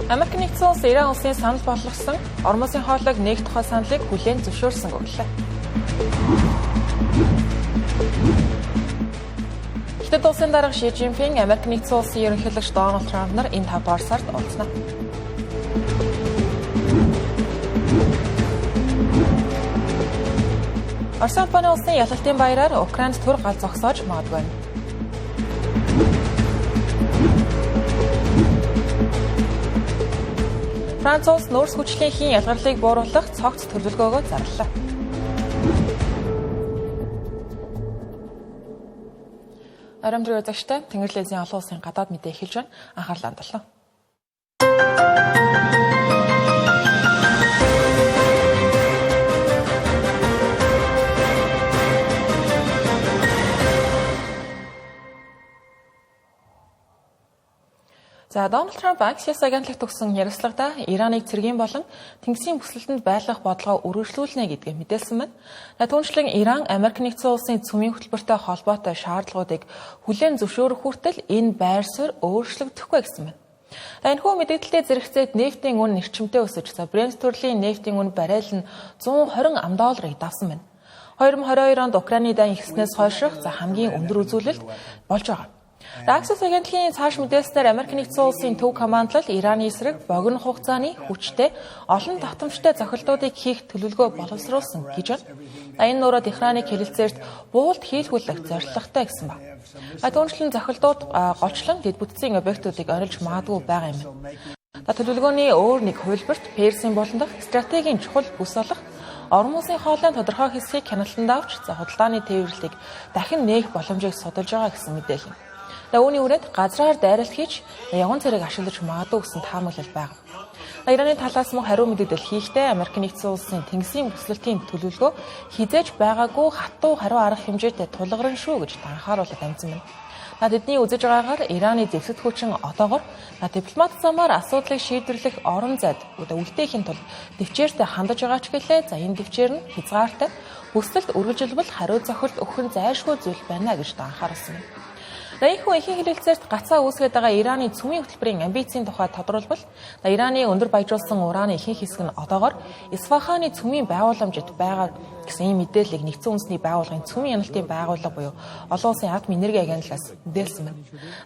Америк нэгдсэн улс Иран улсын санал болгосон Ормосын хоолойг нээх тухай саналыг хүлээн зөвшөөрсөн гэрлээ. Хятад улсын дарга Ши Жинпинг Америк нэгдсэн улсын ерөнхийлөгч Дональд Трамп нар энэ 5 дугаар сард уулзна. Орос улбаны улсын ялалтын баяраар Украинд түр гал зогсоож магадгүй. Франц улс нөөц хүчлийнхийн ялгарлыг бууруулах цогц төлөвлөгөөгөө зарлалаа. Арамдрын үзэгчтэй Тэнгэрлэзийн олон улсын гадаад мэдээ эхэлж байна. Анхаарлаа хандуулна. Дональд Трамп Axios агентлагт өгсөн ярилцлагада Ираныг цэргийн болон тэнгисийн бүсэлтэнд байлгах бодлогоо үргэлжлүүлнэ гэдгийг мэдээлсэн байна. Түүнчлэн Иран Америк нэгдсэн улсын цөмийн хөтөлбөртэй холбоотой шаардлагуудыг хүлээн зөвшөөрөх хүртэл энэ байр суурь өөрчлөгдөхгүй гэсэн байна. Энэ хүү мэдээлэлтэй зэрэгцээд нефтийн үн эрчимтэй өсөж, Brent төрлийн нефтийн үн баррел нь $120 давсан байна. 2022 онд Украины дан ихснээс хойших хамгийн өндөр үзүүлэлт болж байгаа. Axios агентлагийн цааш мэдээлснээр Америк нэгдсэн улсын төв командлал Ираны эсрэг богино хугацааны хүчтэй олон давтамжтай зохилтуудыг хийх төлөвлөгөө боловсруулсан гэж байна. Энэ нөрөө Техраныг хэлэлцээрт буулт хийлгүүлэх зорилготой гэсэн байна. Түүнчлэн зохилтууд голчлон дэд бүтцийн объектуудыг орилж магадгүй байгаа юм. Төлөвлөгөөний өөр нэг хувилбарт Персийн болон дахь стратегийн чухал бүс болох Ормосын хоолойн тодорхой хэсгийг хяналтанд авч худалдааны тээвэрлэлийг дахин нээх боломжийг судалж байгаа гэсэн мэдээлэл. Үүний үрээд газраар дайралт хийж явган цэрэг ашиглаж магадгүй гэсэн таамаглал байна. Ираны талаас мөн хариу мэдээлэл хийхдээ Америк нэгдсэн улсын тэнгисийн бүслэлтийн төлөвлөгөө хизээж байгаагүй хатуу хариу арга хэмжээтэй тулгарна шүү гэж анхааруулад амжсан байна. Тэдний үзэж байгаагаар Ираны зэвсэг хүчин одоогоор дипломат замаар асуудлыг шийдвэрлэх орон зайд үлдээхийн тулд төвчээртэй хандаж байгаа ч гэлээ. Энэ төвчээр нь хязгаартай бүслэлт үргэлжилбэл хариу зохилт өгөх нь зайлшгүй зүйл байна гэж анхааруулсан байна. Ихэнх хэлэлцээрт гацаа үүсгээд байгаа Ираны цөмийн хөтөлбөрийн амбицийн тухай тодорхойлбол Ираны өндөр баяжуулсан ураны ихэнх хэсэг нь одоогоор Исфаханы цөмийн байгууламжид байгаа гэсэн ийм мэдээллийг нэгдсэн үндэсний байгууллагын цөмийн хяналтын байгууллага буюу олон улсын атом энерги агентлагаас мэдээлсэн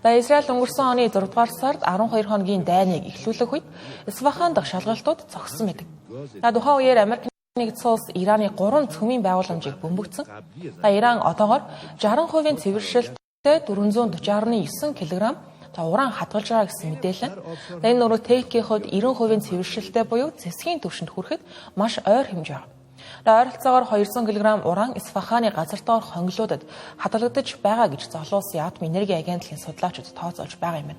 байна. Израиль өнгөрсөн оны 6 дугаар сард 12 хоногийн дайныг эхлүүлэх үед Исфахан дахь шалгалтууд зогссон байдаг. Тухайн үеэр Америк нэгдсэн улс Ираны 3 цөмийн байгууламжийг бөмбөгцсөн. Иран одоогоор 60% цэвэршилт 440.9 кг уран хадгалж байгаа гэсэн мэдээлэл. Энэ нөрөө техникийн хувьд 90% цэвэршилтэй буюу зэвсгийн түвшинд хүрэхэд маш ойр хэмжээ. Ойролцоогоор 200 кг уран Исфаханы газар доор хонгилуудад хадгалагдаж байгаа гэж олон улсын атом энерги агентлагийн судлаачид тооцоолж байгаа юм.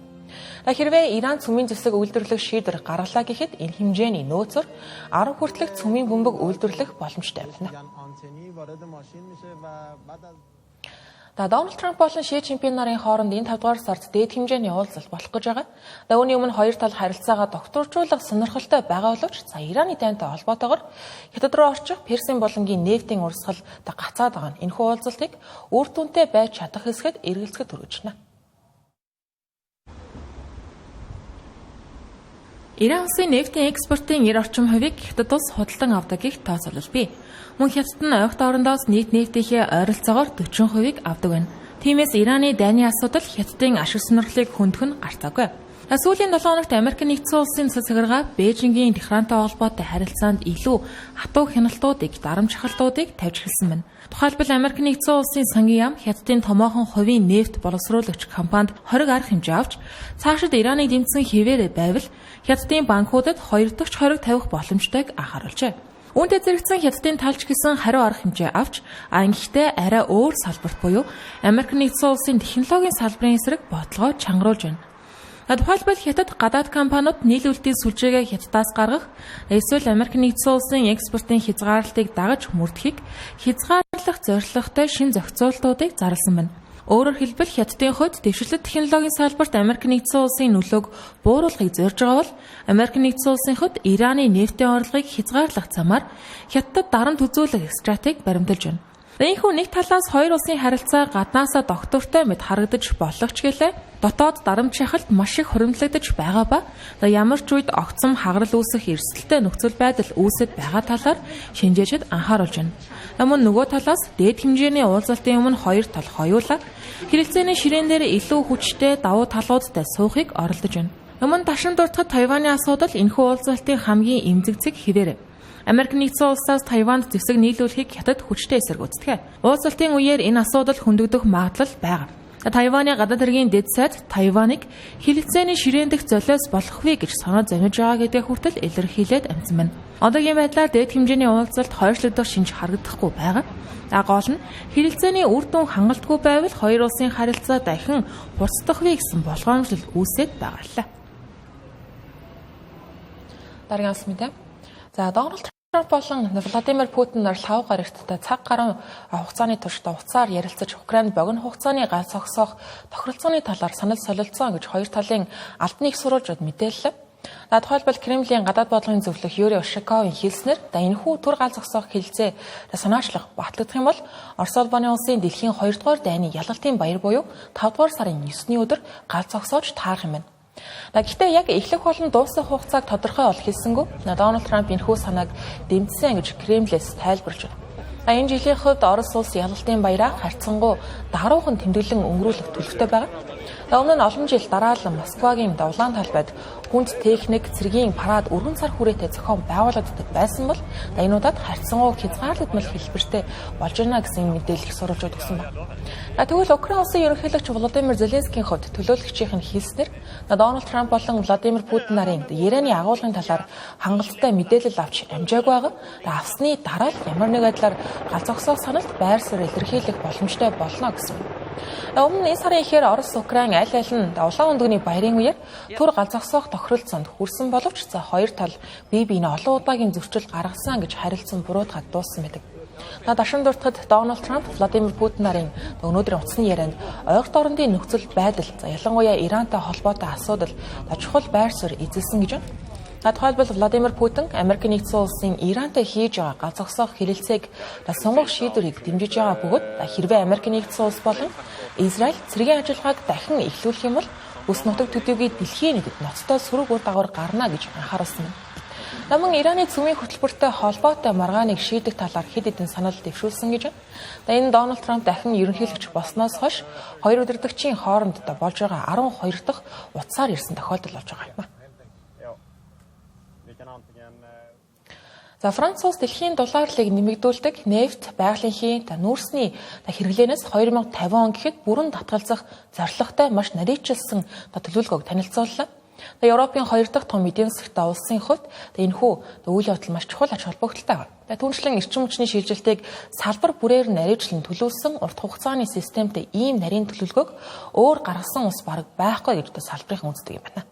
Хэрвээ Иран цөмийн зэвсэг үйлдвэрлэх шийдвэр гаргалаа гэхэд энэ хэмжээний нөөцөөр 10 хүртэлх цөмийн бөмбөг үйлдвэрлэх боломжтой байна. Дональд Трамп болон Ши Жинпинг нарын хооронд энэ 5 дугаар сард дээд хэмжээний уулзалт болох гэж байгаа. Үүний өмнө хоёр тал харилцаагаа докторжуулах сонирхолтой байгаа боловч Ираны дайнтай холбоотойгоор Хятад руу орчих Персийн болонгийн нефтийн урсгал гацаад байгаа нь энэхүү уулзалтыг үр дүнтэй байж чадах хэсгэд эргэлзэхэд хүргэж байна. Иран улсын нефтийн экспортын 90 орчим хувийг Хятад улс худалдан авдаг гэх тооцоолол бий. Мөн Хятад нь ойролцоогоор орондоос нийт нефтийнхээ ойролцоогоор 40% авдаг байна. Тиймээс Ираны дайны асуудал Хятадын ашиг сонирхлыг хөндөх нь гартаагүй. Сүүлийн 7 хоногт Америк нэгдсэн улсын цэцгэрга Бээжингийн Техрантай холбоотой харилцаанд илүү хатуу хяналтуудыг, дарамт шахалтуудыг тавьж эхэлсэн байна. Тухайлбал Америк нэгдсэн улсын сангийн яам Хятадын томоохон хувийн нефт боловсруулагч компанид 20 арга хэмжээ авч цаашид Ираныг дэмжсэн хэвээр байвал Хятадын банкудад 2 дахь хориг тавих боломжтойг анхааруулжээ. Үүнтэй зэрэгцэн Хятадын талч гэсэн хариу арга хэмжээ авч гэхдээ арай өөр салбарт буюу Америк нэгдсэн улсын технологийн салбарын эсрэг бодлогоо чангаруулж байна. Тухайлбал Хятад гадаад компаниуд нийлүүлэлтийн сүлжээгээ Хятадаас гаргах, эсвэл Америк нэгдсэн улсын экспортын хязгаарлалтыг дагаж мөрдөхийг хязгаарлах зорилготой шин зохицуултуудыг зарласан байна. Өөрөөр хэлбэл Хятадын хувьд дэвшилтэт технологийн салбарт Америк нэгдсэн улсын нөлөөг бууруулахыг зорж байгаа бол Америк нэгдсэн улсын хувьд Ираны нефтийн орлогыг хязгаарлах замаар Хятадд дарамт үзүүлэх стратеги баримталж байна. Энэхүү нэг талаас хоёр улсын харилцаа гаднаасаа доктортой мэд харагдаж болох ч гэлээ дотоод дарамт шахалт маш их хуримтлагдаж байгаа ба ямар ч үед огцом хагарал үүсэх эрсдэлтэй нөхцөл байдал үүсэт байгаа талаар шинжээчид анхааруулж байна. Мөн нөгөө талаас дээд хэмжээний уулзалтын өмнө хоёр тал хоёулаа хэрэлцээний ширээн дээр илүү хүчтэй давуу талуудтай суухыг оролдож байна. Мөн ташин дуртахад Тайваны асуудал энэхүү уулзалтын хамгийн эмзэгцэг хэвээр. Америк нэгдсэн улсаас Тайванд зэвсэг нийлүүлэхийг хятад хүчтэй эсэргүүцдэг. Уулзалтын үеэр энэ асуудал хөндөгдөх магадлал байгаа. Тайваны гадаад хэргийн дэд сайд Тайваныг хэлэлцээний ширээн дэх золиос болохгүй гэж санаа зовж байгаа гэдгээ хүртэл илэрхийлээд амжсан байна. Одоогийн байдлаар дэд хэмжээний уулзалт хойшлогдох шинж харагдахгүй байгаа. Гол нь хэлэлцээний үр дүн хангалтгүй байвал хоёр улсын харилцаа дахин хурцдах вэ гэсэн болгоомжлол үүсээд байгаа лээ. Дараагийн мэдээ. Дональд Трамп болон Владимир Путин нар 5 гарагттай цаг гаруй хугацааны турш уцаар ярилцаж Украинд богино хугацааны ганц зогсоох тохиролцооны талаар санал солилцсон гэж хоёр талын албаны их сурвалжууд мэдээллээ. Тухайлбал Кремлийн гадаад бодлогын зөвлөх Юрий Ушаковын хэлснээр энэхүү түр ганц зогсоох хэлэлцээ санаачлах батлагдах юм бол Орос улбаны улсын дэлхийн 2 дугаар дайны ялгалтын баяр буюу 5 дугаар сарын 9-ний өдөр ганц зогсоож таарах юм байна. Гэхдээ яг эхлэх болон дуусах хугацааг тодорхой ол хэлсэнгүй. Дональд Трамп энэхүү санааг дэмжсэн гэж Кремлээс тайлбарлаж байна. Энэ жилийн хувьд Орос улс ялалтын баяраа харьцангуй даруухан тэмдэглэн өнгөрүүлэх төлөвтэй байгаа. Өмнө нь олон жил дараалан Москвагийн Довлан талбайд хүнд техник, цэргийн парад өргөн сар хүрээтэй зохион байгуулагддаг байсан бол энэ удаад харьцангуй хязгаарлагдмал хэлбэртэй болж байна гэсэн мэдээлэл сурвалжууд өгсөн байна. Тэгвэл Украин улсын ерөнхийлөгч Володимир Зеленскийн хувьд төлөөлөгчийн хэлснээр Дональд Трамп болон Владимир Путин нарын Ираны агуулгын талаар хангалттай мэдээлэл авч амжаагүй байгаа. Авсны дараа ямар нэг байдлаар галз зогсоох саналд байр суурь илэрхийлэх боломжтой болно гэсэн юм. Өмнө энэ сарын эхээр Орос Украин аль нь улаан өндөгний баярын үеэр түр галз зогсоох тохиролцоонд хүрсэн боловч хоёр тал бие биенээ олон удаагийн зөрчил гаргасан гэж харилцан буруутгаад дууссан байдаг. Дашин дуртахад Дональд Трамп, Владимир Путин нарын өнөөдрийн утасны ярианд ойролт орондын нөхцөл байдал, ялангуяа Ирантай холбоотой асуудал чухал байр суурь эзэлсэн гэж байна. Тухайлбал Владимир Путин Америк нэгдсэн улсын Ирантай хийж байгаа галз зогсоох хэлэлцээг сонгох шийдвэрийг дэмжиж байгаа бөгөөд хэрвээ Америк нэгдсэн улс болон Израиль цэргийн ажиллагааг дахин эхлүүлэх юм бол бүс нутаг төдийгүй дэлхийн нийтэд ноцтой сөрөг үр дагавар гарна гэж анхааруулсан байна. Мөн Ираны цөмийн хөтөлбөртэй холбоотой маргааныг шийдэх талаар хэд хэдэн санал дэвшүүлсэн гэж байна. Энэ Дональд Трамп дахин ерөнхийлөгч болсноос хойш хоёр удирдагчийн хооронд болж байгаа 12 дахь утсаар ирсэн тохиолдол болж байгаа юм. Франц улс дэлхийн дулаарлыг нэмэгдүүлдэг нефт, байгалийн хий, нүүрсний хэрэглэнээс 2050 он гэхэд бүрэн татгалзах зорилготой маш нарийчилсан төлөвлөгөөг танилцууллаа. Европын 2 дахь том эдийн засгийн улсын хувьд энэхүү үйл явдал маш чухал ач холбогдолтой байна. Түүнчлэн эрчим хүчний шилжилтийг салбар бүрээр нарийжлан төлөвлөсөн урт хугацааны системтэй ийм нарийн төлөвлөгөөг өөр гаргасан улс бараг байхгүй гэж салбарын үндэстэг юм байна.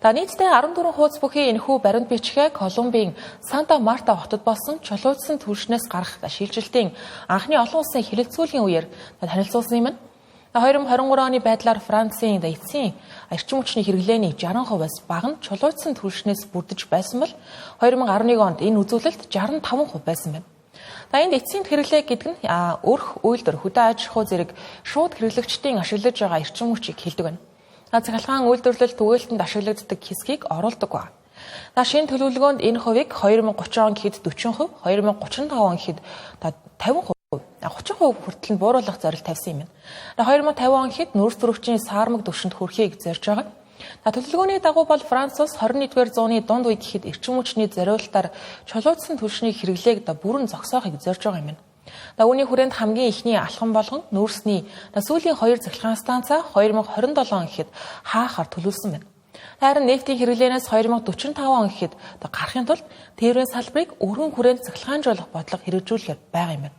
Нийтдээ 14 хуудас бүхий энэхүү баримт бичгээ Колумбийн Санта Марта хотод болсон чулуужсан түлшнээс гарах шилжилтийн анхны олон улсын хэлэлцүүлгийн үеэр танилцуулсан юм. 2023 оны байдлаар Францын эцсийн эрчим хүчний хэрэглээний 60%-аас бага нь чулуужсан түлшнээс бүрдэж байсан бол 2011 онд энэ үзүүлэлт 65% байсан байна. Энд эцсийн хэрэглээ гэдэг нь өрх, үйлдвэр, хөдөө аж ахуй зэрэг шууд хэрэглэгчдийн ашиглаж байгаа эрчим хүчийг хэлдэг байна. Цахилгаан үйлдвэрлэл түгээлтэнд ашиглагддаг хэсгийг оруулдаггүй. Шинэ төлөвлөгөөнд энэ хувийг 2030 он гэхэд 40%, 2035 он гэхэд 50%, 30% хүртэл нь бууруулах зорилт тавьсан юм. 2050 он гэхэд нүүрс төрөвчийн саармаг түвшинд хүрэхийг зорьж байгаа. Төлөвлөгөөний дагуу бол Франц улс 21-р зууны дунд үед гэхэд эрчим хүчний зориулалтаар чулуужсан түвшний хэрэглээг бүрэн зогсоохыг зорьж байгаа юм. Үүний хүрээнд хамгийн ихний алхам болгон нүүрсний сүүлийн 2 цахилгаан станцаа 2027 он гэхэд хаахаар төлөвлөсөн байна. Харин нефтийн хэрэглэнээс 2045 он гэхэд гарахын тулд тээврийн салбарыг өргөн хүрээнд цахилгаанжуулах бодлого хэрэгжүүлэхээр байгаа юм байна.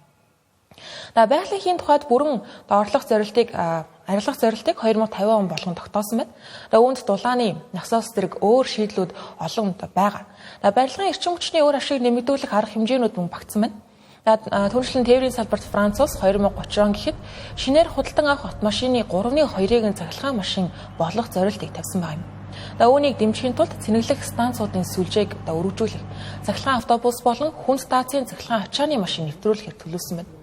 Байгалийнхийн тухайд бүрэн орлох зорилтыг 2050 он болгон тогтоосон байна. Үүнд дулааны насоос зэрэг өөр шийдлүүд олон байгаа. Барилгын эрчим хүчний өөр ашиг нэмэгдүүлэх арга хэмжээнүүд мөн багтсан байна. Түүнчлэн тээврийн салбарт Франц улс 2030 он гэхэд шинээр худалдан авах автомашины 3/2-ыг цахилгаан машин болох зорилтыг тавьсан байна. Үүнийг дэмжихийн тулд цэнэглэх станцуудын сүлжээг өргөжүүлэх, цахилгаан автобус болон хүнд стацийн цахилгаан ачааны машин нэвтрүүлэхээр төлөвлөсөн байна.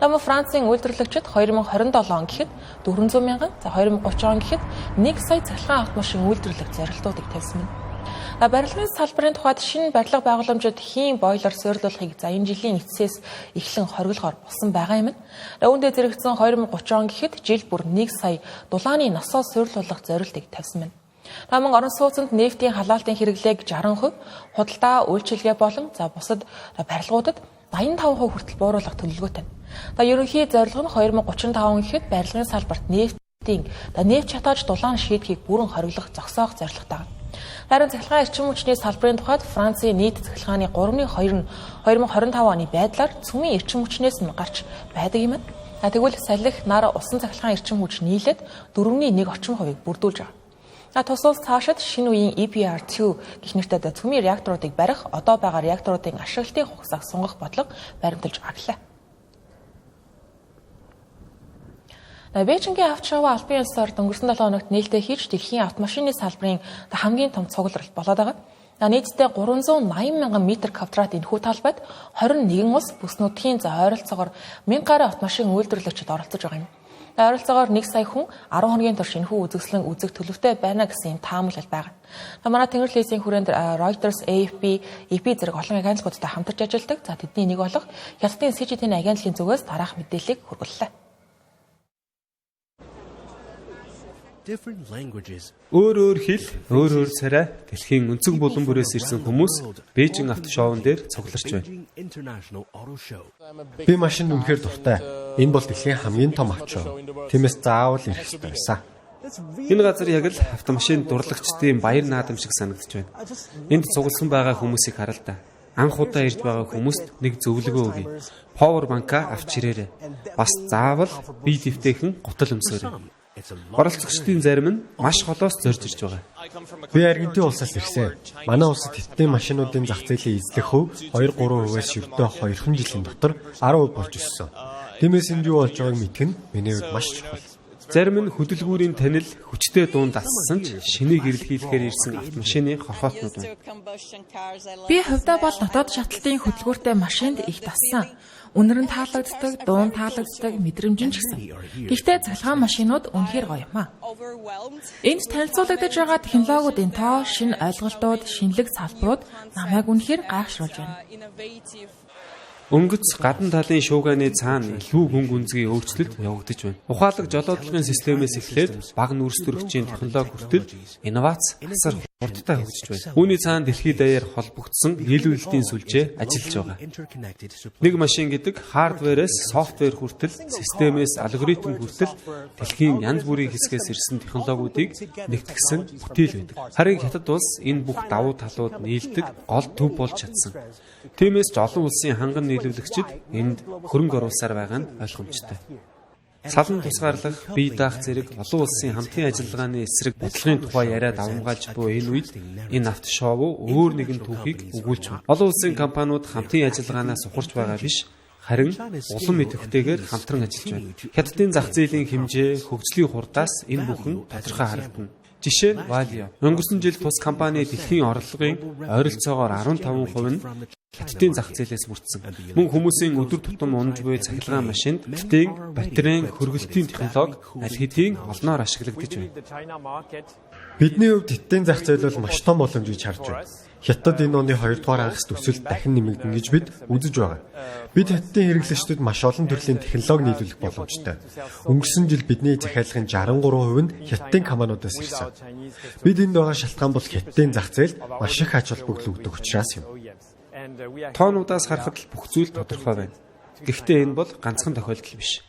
Намын Францын үйлдвэрлэгчид 2027 он гэхэд 400 мянган, за 2030 он гэхэд 1 сая цахилгаан автомашин үйлдвэрлэх зорилтуудыг тавьсан байна. Барилгын салбарын тухайд шинэ барилга байгууламжид хийн бойлор суйрлуулахыг энэ жилийн эцсээс эхлэн хориглохоор болсон байгаа юм. Үүндээ зэрэгцэн 2030 он гэхэд жил бүр 1 сая дулааны носоо суйрлуулах зорилтыг тавьсан байна. Намын орон сууцнд нефтийн халаалтын хэрэглээг 60%, худалдаа, үйлчилгээ болон бусад барилгуудад 85% хүртэл бууруулах төлөвлөгөөтэй. Ерөнхий зорилго нь 2035 он гэхэд барилгын салбарт нефт чатааж дулаан шийдхийг бүрэн хориглох зогсоох зорилготой. Харин цахилгаан эрчим хүчний салбарын тухайд Францын нийт цахилгааны 3/2 нь 2025 оны байдлаар цөмийн эрчим хүчнээс нь гарч байдаг юм. Тэгвэл салхи, нар, усан цахилгаан эрчим хүч нийлээд 4/1 орчим хувийг бүрдүүлж байгаа. Тус улс цаашид шинэ үеийн EPR2 гэх нэртэй цөмийн реакторуудыг барих, одоо байгаа реакторуудын ашиглалтын хугацааг сунгах бодлого баримталж аглаа. Бээжингийн авто шоу албан ёсоор өнгөрсөн 7 хоногт нээлттэй хийж дэлхийн автомашины салбарын хамгийн том цугларалт болоод байгаа. Нийтдээ 380 мянган метр квадрат энэхүү талбайд 21 улс бүс нутгийн ойролцоогоор 1000 гаруй автомашин үйлдвэрлэгчид оролцож байгаа юм. Ойролцоогоор 1 сая хүн 10 хоногийн турш энэхүү үзэсгэлэн үзэх төлөвтэй байна гэсэн таамаглал байгаа. Манай Тэнгэр лизийн хүрээнд Reuters, AFP, EP зэрэг олон агентлагуудтай хамтарч ажилладаг. Тэдний нэг болох Хятадын CGTN агентлагийн зүгээс дараах мэдээллийг хүргэллээ. Өөр хэл, өөр царай дэлхийн өнцөг булан бүрээс ирсэн хүмүүс Бээжин авто шоун дээр цугларч байна. Би машин үнэхээр дуртай. Энэ бол дэлхийн хамгийн том авто шоу. Тиймээс заавал ирэх ёстой байсан. Энэ газар яг л автомашин дурлагчдын баяр наадам шиг санагдаж байна. Энд цугласан байгаа хүмүүсийг харалта. Анх удаа ирж байгаа хүмүүст нэг зөвлөгөө өгье. Power bank-а авч ирээрэй. Бас заавал бие дэвтэйхэн гутал өмсөөрэй. Оролцогчдын зарим нь маш холоос зорж ирж байгаа. Би Аргентин улсаас ирсэн. Манай улсад хятадын машинуудын зах зээлийн эзлэх хөв 2-3%-аас шивдээ 2 жилийн дотор 10% болж өссөн. Тиймээс энэ юу болж байгааг мэдэх нь миний хувьд маш чухал. Зарим нь хөдөлгүүрийн танил хүчтэй дуун дассан ч шинийг эрэлхийлэхээр ирсэн автомашины хорхоотнууд байна. Би хувьдаа бол дотоод шатлалтын хөдөлгүүртэй машинд их дассан. Үнэр нь таалагддаг, дуун таалагддаг, мэдрэмж нь ч гэсэн. Гэхдээ цахилгаан машинууд үнэхээр гоё юм аа. Энд танилцуулагдаж байгаа технологиудын тоо, шинэ ойлголтууд, шинэлэг салбарууд намайг үнэхээр гайхшруулж байна. Өнгөц гадна талын шуугианы цаана илүү гүн гүнзгий өөрчлөлт явагдаж байна. Ухаалаг жолоодлогын системээс эхлээд бага нүрс төрөгчийн технологи хүртэл инновац асар хурдтай хөгжиж байна. Үүний цаана дэлхийд даяар холбогдсон нийлүүлэлтийн сүлжээ ажиллаж байгаа. Нэг машин гэдэг хардверээс софтвер хүртэл, системээс алгоритм хүртэл дэлхийн янз бүрийн хэсгээс ирсэн технологиудыг нэгтгэсэн бүтээл байдаг. Харин Хятад улс энэ бүх давуу талууд нийлдэг гол төв болж чадсан. Тиймээс ч олон улсын ханган нийлүүлэгчид энд хөрөнгө оруулсаар байгаа нь ойлгомжтой. Салан тусгаарлах, бие даах зэрэг олон улсын хамтын ажиллагааны эсрэг бодлогын тухай яриад авамгаалж буй энэ үед энэ авто шоу өөр нэгэн түүхийг өгүүлж байна. Олон улсын компаниуд хамтын ажиллагаанаас ухарч байгаа биш, харин улам идэвхтэйгээр хамтран ажиллаж байна. Хятадын зах зээлийн хэмжээ, хөгжлийн хурдаас энэ бүхэн тодорхой харагдана. Жишээ нь Valio. Өнгөрсөн жил тус компани дэлхийн орлогын ойролцоогоор 15% нь Хятадын зах зээлээс бүрдсэн. Мөн хүмүүсийн өдөр тутам унаж буй цахилгаан машинд Хятадын батарейн хөргөлтийн технологи аль хэдийн олноор ашиглагдаж байна. Бидний хувьд Хятадын зах зээл бол маш том боломж гэж харж байна. Хятад энэ оны 2 дугаар хагас төсөлд дахин нэмэгдэнэ гэж бид үзэж байгаа. Бид Хятадын хэрэглэгчдэд маш олон төрлийн технологи нийлүүлэх боломжтой. Өнгөрсөн жил бидний захиалгын 63% нь Хятадын компаниудаас ирсэн. Бид энд байгаа шалтгаан бол Хятадын зах зээлд маш их ач холбогдол өгдөг учраас юм. Тоонуудаас харахад л бүх зүйл тодорхой байна. Гэхдээ энэ бол ганцхан тохиолдол биш.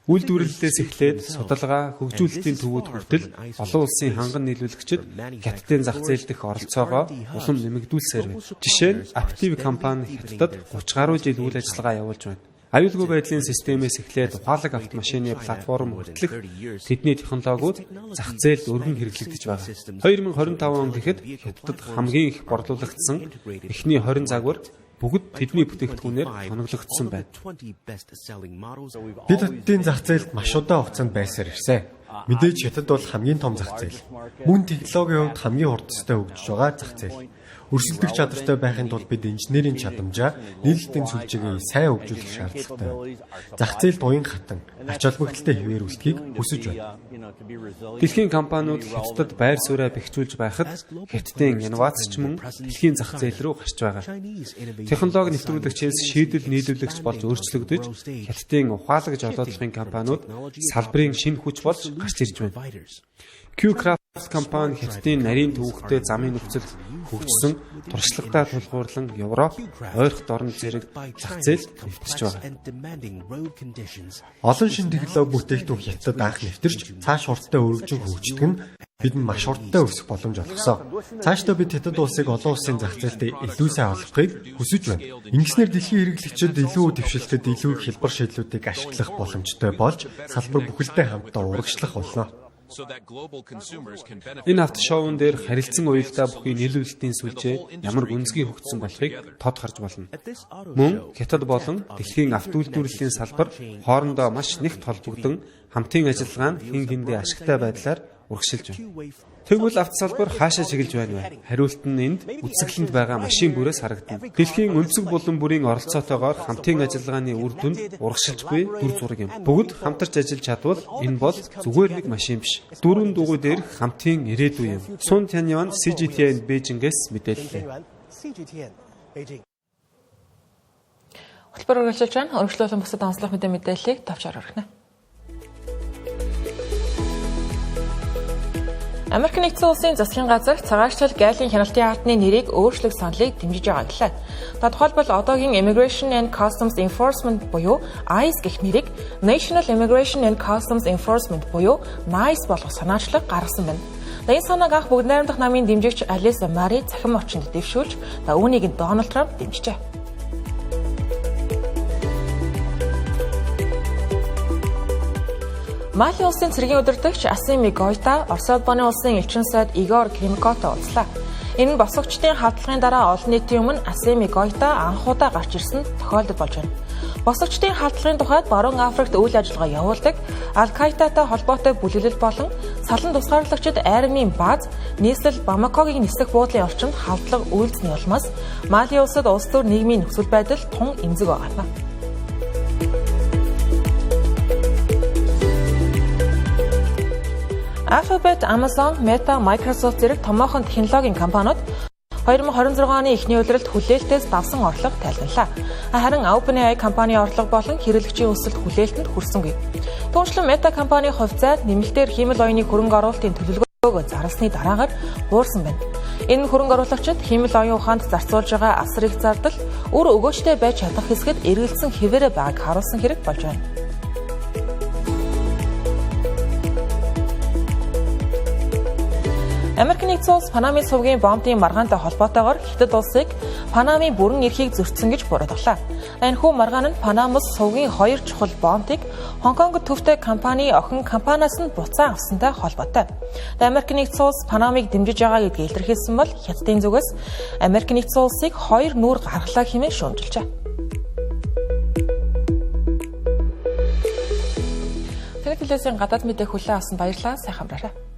Үйлдвэрлэлээс эхлээд судалгаа, хөгжүүлэлтийн төвүүд хүртэл олон улсын ханган нийлүүлэгчид Хятадын зах зээл дэх оролцоогоо улам нэмэгдүүлсээр байна. Жишээ нь Aptiv компани Хятадд 30 гаруй жил үйл ажиллагаа явуулж байна. Аюулгүй байдлын системээс эхлээд ухаалаг автомашины платформ хүртэлх тэдний технологиуд зах зээлд өргөн хэрэглэгдэж байгаа. 2025 он гэхэд Хятадд хамгийн их борлуулагдсан эхний 20 загвар бүгд тэдний бүтээгдэхүүнээр хоноглогдсон байна. Бид Хятадын зах зээлд маш удаан хугацаанд байсаар ирсэн. Мэдээж Хятад бол хамгийн том зах зээл. Мөн технологийн хувьд хамгийн хурдтай хөгжиж байгаа зах зээл. Өрсөлдөх чадвартай байхын тулд бид инженерийн чадамжаа нийлэлтийн сүлжээгээ сайн хөгжүүлэх шаардлагатай байна. Зах зээл буян хатан, ач холбогдолтой хэвээр үлдэхийг хүсэж байна. Дэлхийн компаниуд Хятадд байр сууриа бэхжүүлж байхад Хятадын инновацч мөн дэлхийн зах зээл рүү гарч байгаа. Технологи нэвтрүүлэгчээс шийдэл нийлүүлэгч болж өөрчлөгдөж Хятадын ухаалаг жолоодлогын компаниуд салбарын шинэ хүч болж гарч ирж байна. Q-Craft компани Хятадын нарийн төвөгтэй замын нөхцөл хөгжсөн туршлагатай тулгуурлан Европ, ойрхон орнд зэрэг зах зээл нэвтэрч байгаа. Олон шин технологи бүтээгдэхүүн Хятадд анх нэвтэрч цааш хурдтай өргөжин хөгждөг нь бидэнд маш хурдтай өсөх боломж олгосон. Цаашдаа бид Хятад улсыг олон улсын зах зээлтэй илүү сайн олгохыг хүсэж байна. Ингэснээр дэлхийн хэрэглэгчид илүү дэвшилтэд илүү их хялбар шийдлүүдийг ашиглах боломжтой болж салбар бүхэлдээ хамтдаа урагшлах болно. Энэ автошоун дээр харилцан уялдаа бүхий нийлүүлэлтийн сүлжээ ямар гүнзгий хөгжсөн болохыг тод харж болно. Мөн Хятад болон дэлхийн автоүлдүүлэлийн салбар хоорондоо маш нэгт холбогдсон хамтын ажиллагаа нь хэн хэндээ ашигтай байдлаар урагшилж байна. Тэгвэл автосалбар хаашаа чиглэж байна вэ? Хариулт нь энд үсгэлэнд байгаа машин бүрээс харагдана. Дэлхийн өнцөг булан бүрийн оролцоотойгоор хамтын ажиллагааны үр дүнд урагшилж буй дүр зураг юм. Бүгд хамтарч ажиллаж чадвал энэ бол зүгээр нэг машин биш. Дөрвөн дугуй дээр хамтын ирээдүй юм. Сун Тяньян CGTN Бээжингээс мэдээллээ. Хөтөлбөр үргэлжлэж байна. Өргөжлүүлэн бусад онцлог мэдээллийг товчоор өргөнө. Америк нэгдсэн улсын засгийн газар цагаатчил гайлын хяналтын хаалтны нэрийг өөрчлөх саналыг дэмжиж байгаа гэлээ. Тодорхойлбол одоогийн Immigration and Customs Enforcement буюу ICE гэх нэрийг National Immigration and Customs Enforcement буюу NICE болгох санаачлаг гаргасан байна. Энэ санааг анх бүгд найрамдах намын дэмжигч Алиса Мари цахим орчинд дэвшүүлж, үүнийг Дональд Трамп дэмжижээ. Мали улсын цэргийн удирдагч Асими Гойта, Орос улбаны улсын элчин сайд Игор Климкотой уулзлаа. Энэ нь босгогчдын халдлагын дараа олон нийтийн өмнө Асими Гойта анх удаа гарч ирсэн тохиолдол болж байна. Босгогчдын халдлагын тухайд Баруун Африкт үйл ажиллагаа явуулдаг Аль-Каидатай холбоотой бүлэглэл болон салан тусгаарлагчид армийн бааз нийслэл Бамакогийн нисэх буудлын орчинд халдлага үйлдсэний улмаас Мали улсад улс төр нийгмийн нөхцөл байдал тун эмзэг байгаа юм. Alphabet, Amazon, Meta, Microsoft зэрэг томоохон технологийн компаниуд 2026 оны эхний улиралд хүлээлтээс давсан орлого тайлбарлаа. Харин OpenAI компани орлого болон хэрэглэгчийн өсөлт хүлээлтэнд хүрсэнгүй. Түүнчлэн Meta компани хувьцаат нэмэлтээр хиймэл оюуны хөрөнгө оруулалтын төлөвлөгөөгөө зарласны дараагаар буурсан байна. Энэ хөрөнгө оруулагчид хиймэл оюун ухаанд зарцуулж байгаа асар их зардал үр өгөөжтэй байж чадах хэсгэд эргэлзсэн хэвээрээ байгааг харуулсан хэрэг болж байна. Америк нэгдсэн улс Панамын сувгийн бомбын маргаантай холбоотойгоор Хятад улсыг Панамын бүрэн эрхийг зөрчсөн гэж буруутгалаа. Энэхүү маргаан нь Панамас сувгийн хоёр чухал бомбыг Хонконгод төвтэй компани охин компаниас нь буцаан авсантай холбоотой. Америк нэгдсэн улс Панамыг дэмжиж байгаа гэдгийг илэрхийлсэн бол Хятадын зүгээс Америк нэгдсэн улсыг хоёр нүүр гаргалаа хэмээн шүүмжилжээ. Телевизийн гадаад мэдээ хүлээн авсан баярлалаа. Сайн хамраарай.